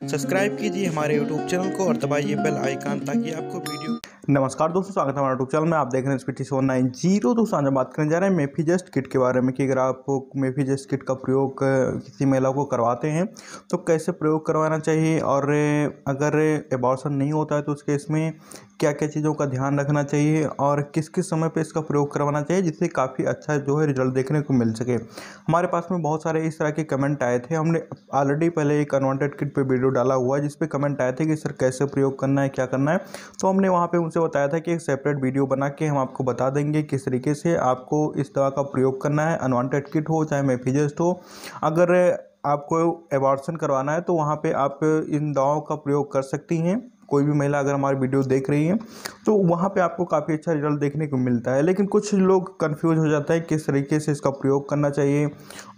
Subscribe कीजिए हमारे YouTube channel को और दबाइए बेल आइकन ताकि आपको वीडियो। नमस्कार दोस्तों, स्वागत है हमारे यूट्यूब चैनल में। आप देख रहे हैं SPT790। दोस्तों आज हम बात करने जा रहे हैं मेफीजेस्ट किट के बारे में कि अगर आप मेफीजेस्ट किट का प्रयोग किसी महिला को करवाते हैं तो कैसे प्रयोग करवाना चाहिए, और अगर एबॉर्शन नहीं होता है तो उसके इसमें क्या क्या चीज़ों का ध्यान रखना चाहिए और किस किस समय पे इसका प्रयोग करवाना चाहिए जिससे काफ़ी अच्छा जो है रिजल्ट देखने को मिल सके। हमारे पास में बहुत सारे इस तरह के कमेंट आए थे। हमने ऑलरेडी पहले एक अनवांटेड किट पे वीडियो डाला हुआ है जिस पे कमेंट आए थे कि सर कैसे प्रयोग करना है, क्या करना है। तो हमने वहाँ पे उनसे बताया था कि एक सेपरेट वीडियो बना के हम आपको बता देंगे किस तरीके से आपको इस दवा का प्रयोग करना है। अनवांटेड किट हो चाहे मेफीजेस्ट हो, अगर आपको एबॉर्शन करवाना है तो वहाँ पे आप इन दवाओं का प्रयोग कर सकती हैं। कोई भी महिला अगर हमारी वीडियो देख रही है तो वहाँ पे आपको काफ़ी अच्छा रिजल्ट देखने को मिलता है। लेकिन कुछ लोग कंफ्यूज हो जाता है किस तरीके से इसका प्रयोग करना चाहिए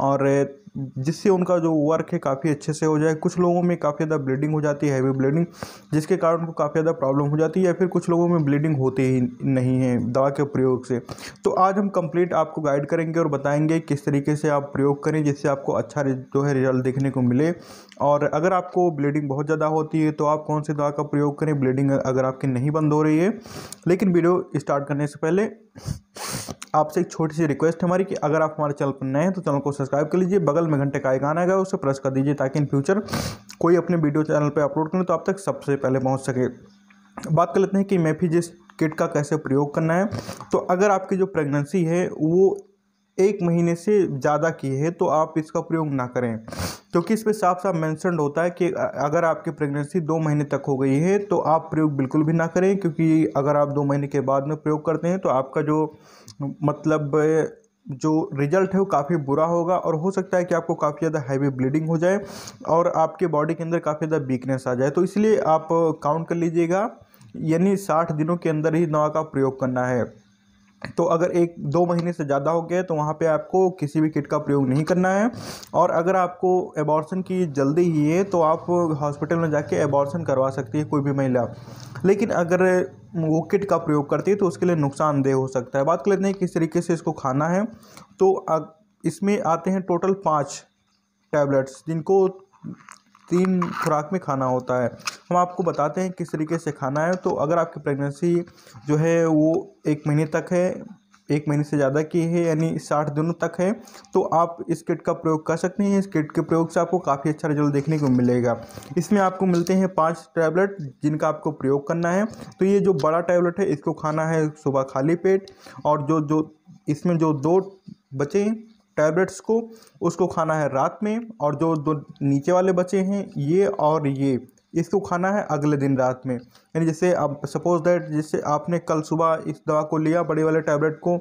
और जिससे उनका जो वर्क है काफ़ी अच्छे से हो जाए। कुछ लोगों में काफ़ी ज़्यादा ब्लीडिंग हो जाती है, हैवी ब्लीडिंग, जिसके कारण उनको काफ़ी ज़्यादा प्रॉब्लम हो जाती है, या फिर कुछ लोगों में ब्लीडिंग होती ही नहीं है दवा के प्रयोग से। तो आज हम कंप्लीट आपको गाइड करेंगे और बताएंगे किस तरीके से आप प्रयोग करें जिससे आपको अच्छा जो है रिजल्ट देखने को मिले। और अगर आपको ब्लीडिंग बहुत ज़्यादा होती है तो आप कौन सी दवा का प्रयोग करें, ब्लीडिंग अगर आपकी नहीं बंद हो रही है। लेकिन वीडियो स्टार्ट करने से पहले आपसे एक छोटी सी रिक्वेस्ट है हमारी कि अगर आप हमारे चैनल पर नए हैं तो चैनल को सब्सक्राइब कर लीजिए, बगल में घंटे का आइकन आएगा उसे प्रेस कर दीजिए ताकि इन फ्यूचर कोई अपने वीडियो चैनल पर अपलोड करें तो आप तक सबसे पहले पहुंच सके। बात कर लेते हैं कि मेफीजेस्ट किट का कैसे प्रयोग करना है। तो अगर आपकी जो प्रेगनेंसी है वो 1 महीने से ज़्यादा की है तो आप इसका प्रयोग ना करें, क्योंकि इस पर साफ साफ मेंशन होता है कि अगर आपकी प्रेगनेंसी 2 महीने तक हो गई है तो आप प्रयोग बिल्कुल भी ना करें। क्योंकि अगर आप 2 महीने के बाद में प्रयोग करते हैं तो आपका जो मतलब जो रिजल्ट है वो काफ़ी बुरा होगा और हो सकता है कि आपको काफ़ी ज़्यादा हैवी ब्लीडिंग हो जाए और आपके बॉडी के अंदर काफ़ी ज़्यादा वीकनेस आ जाए। तो इसलिए आप काउंट कर लीजिएगा, यानी 60 दिनों के अंदर ही दवा का प्रयोग करना है। तो अगर 1-2 महीने से ज़्यादा हो गया तो वहाँ पे आपको किसी भी किट का प्रयोग नहीं करना है। और अगर आपको एबॉर्शन की जल्दी ही है तो आप हॉस्पिटल में जाके एबॉर्शन करवा सकती है कोई भी महिला। लेकिन अगर वो किट का प्रयोग करती है तो उसके लिए नुकसानदेह हो सकता है। बात कर लेते हैं किस तरीके से इसको खाना है। तो इसमें आते हैं टोटल 5 टैबलेट्स जिनको 3 खुराक में खाना होता है। हम आपको बताते हैं किस तरीके से खाना है। तो अगर आपकी प्रेगनेंसी जो है वो 1 महीने तक है, 1 महीने से ज़्यादा की है, यानी 60 दिनों तक है, तो आप इस किट का प्रयोग कर सकते हैं। इस किट के प्रयोग से आपको काफ़ी अच्छा रिजल्ट देखने को मिलेगा। इसमें आपको मिलते हैं 5 टैबलेट जिनका आपको प्रयोग करना है। तो ये जो बड़ा टैबलेट है इसको खाना है सुबह खाली पेट, और जो जो इसमें जो 2 बचे टैबलेट्स को उसको खाना है रात में, और जो 2 नीचे वाले बचे हैं ये और ये इसको खाना है अगले दिन रात में। यानी जैसे आप सपोज दैट जैसे आपने कल सुबह इस दवा को लिया बड़े वाले टैबलेट को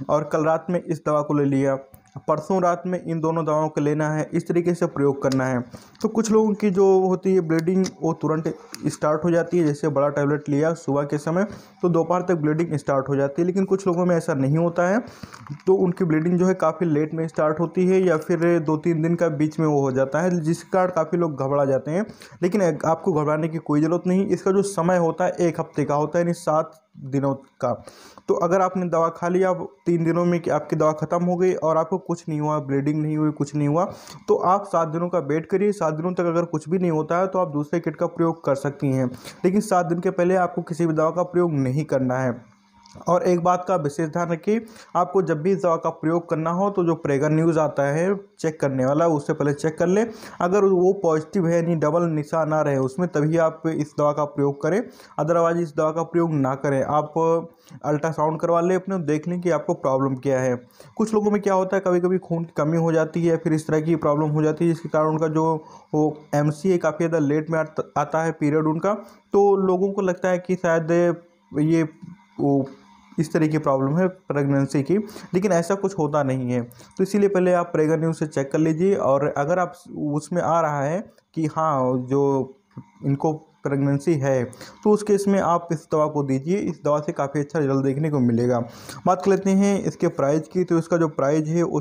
और कल रात में इस दवा को ले लिया, परसों रात में इन दोनों दवाओं को लेना है, इस तरीके से प्रयोग करना है। तो कुछ लोगों की जो होती है ब्लीडिंग वो तुरंत स्टार्ट हो जाती है, जैसे बड़ा टैबलेट लिया सुबह के समय तो दोपहर तक ब्लीडिंग स्टार्ट हो जाती है। लेकिन कुछ लोगों में ऐसा नहीं होता है, तो उनकी ब्लीडिंग जो है काफ़ी लेट में स्टार्ट होती है या फिर 2-3 दिन का बीच में वो हो जाता है, जिसके कारण काफ़ी लोग घबरा जाते हैं। लेकिन आपको घबराने की कोई ज़रूरत नहीं। इसका जो समय होता है 1 हफ्ते का होता है, यानी 7 दिनों का। तो अगर आपने दवा खा लिया 3 दिनों में कि आपकी दवा ख़त्म हो गई और आपको कुछ नहीं हुआ, ब्लीडिंग नहीं हुई, कुछ नहीं हुआ, तो आप 7 दिनों का वेट करिए। 7 दिनों तक अगर कुछ भी नहीं होता है तो आप दूसरे किट का प्रयोग कर सकती हैं। लेकिन 7 दिन के पहले आपको किसी भी दवा का प्रयोग नहीं करना है। और एक बात का विशेष ध्यान रखिए, आपको जब भी इस दवा का प्रयोग करना हो तो जो प्रेगर न्यूज़ आता है चेक करने वाला उससे पहले चेक कर लें। अगर वो पॉजिटिव है, यानी डबल निशान ना रहे उसमें, तभी आप इस दवा का प्रयोग करें। अदरवाइज इस दवा का प्रयोग ना करें। आप अल्ट्रासाउंड करवा लें अपने, देख लें कि आपको प्रॉब्लम क्या है। कुछ लोगों में क्या होता है, कभी कभी खून की कमी हो जाती है, फिर इस तरह की प्रॉब्लम हो जाती है जिसके कारण उनका जो वो MC है काफ़ी ज़्यादा लेट में आता है पीरियड उनका। तो लोगों को लगता है कि शायद ये वो इस तरह की प्रॉब्लम है प्रेगनेंसी की, लेकिन ऐसा कुछ होता नहीं है। तो इसीलिए पहले आप प्रेगर न्यूज़ से चेक कर लीजिए, और अगर आप उसमें आ रहा है कि हाँ जो इनको प्रेगनेंसी है तो उस केस में आप इस दवा को दीजिए। इस दवा से काफ़ी अच्छा रिजल्ट देखने को मिलेगा। बात कर लेते हैं इसके प्राइस की। तो इसका जो प्राइस है वो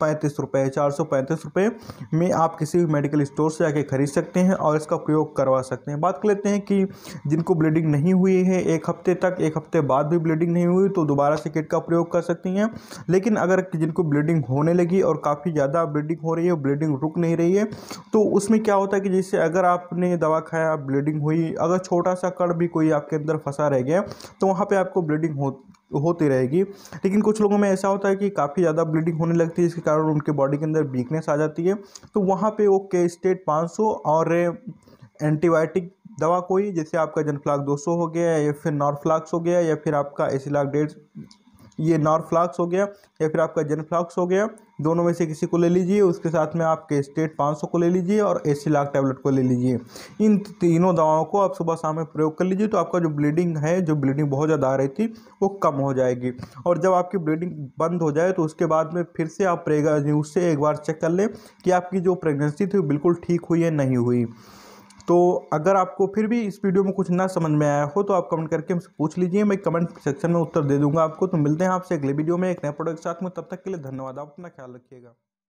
₹435 ₹435 में आप किसी भी मेडिकल स्टोर से जाके खरीद सकते हैं और इसका प्रयोग करवा सकते हैं। बात कर लेते हैं कि जिनको ब्लीडिंग नहीं हुई है एक हफ्ते बाद भी ब्लीडिंग नहीं हुई तो दोबारा से किट का प्रयोग कर सकती हैं। लेकिन अगर जिनको ब्लीडिंग होने लगी और काफ़ी ज़्यादा ब्लीडिंग हो रही है, ब्लीडिंग रुक नहीं रही है, तो उसमें क्या होता है कि जैसे अगर आपने दवा खाया, ब्लीडिंग हुई, अगर छोटा सा कण भी कोई आपके अंदर फंसा रह गया तो वहाँ पे आपको ब्लीडिंग होती रहेगी। लेकिन कुछ लोगों में ऐसा होता है कि काफ़ी ज़्यादा ब्लीडिंग होने लगती है, जिसके कारण उनके बॉडी के अंदर वीकनेस आ जाती है, तो वहाँ पे वो के स्टेट 500 और एंटीबायोटिक दवा कोई, जैसे आपका जनफ्लाक 200 हो गया या फिर नॉर्फ्लॉक्स हो गया या फिर आपका एसिलॉक 150, ये नॉर्फ्लॉक्स हो गया या फिर आपका जनफ्लॉक्स हो गया, दोनों में से किसी को ले लीजिए। उसके साथ में आप के स्टेट 500 को ले लीजिए और एसिलॉक टैबलेट को ले लीजिए। इन तीनों दवाओं को आप सुबह शाम में प्रयोग कर लीजिए, तो आपका जो ब्लीडिंग है, जो ब्लीडिंग बहुत ज़्यादा आ रही थी, वो कम हो जाएगी। और जब आपकी ब्लीडिंग बंद हो जाए तो उसके बाद में फिर से आप प्रेग्नेंसी न्यूज़ से एक बार चेक कर लें कि आपकी जो प्रेगनेंसी थी वो बिल्कुल ठीक हुई है नहीं हुई। तो अगर आपको फिर भी इस वीडियो में कुछ ना समझ में आया हो तो आप कमेंट करके हमसे पूछ लीजिए, मैं कमेंट सेक्शन में उत्तर दे दूंगा आपको। तो मिलते हैं आपसे अगले वीडियो में एक नए प्रोडक्ट के साथ में, तब तक के लिए धन्यवाद। आप अपना ख्याल रखिएगा।